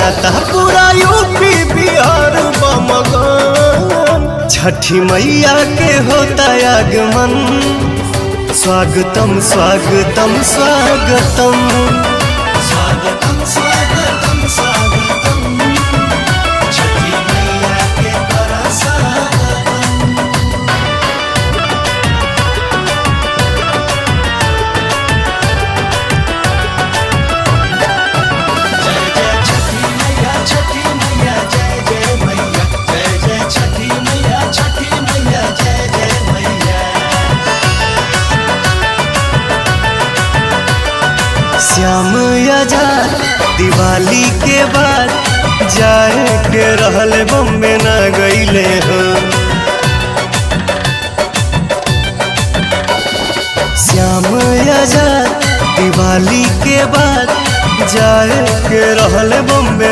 जानता पूरा यूपी बिहार बमगन। छठी मैया के होता आगमन, स्वागतम स्वागतम स्वागतम स्वागतम स्वागतम स्वागतम, छठी मैया के बड़ा स्वागतम। जय जय छठी मैया, छठी मैया, जय जय मैया, जय जय छठी मैया, छठी मैया, जय जय मैया। श्याम आजाद दिवाली के बाद जाए के रहल बम्बे न गईले हो। श्याम आजाद दिवाली के बाद जाए के रहल बम्बे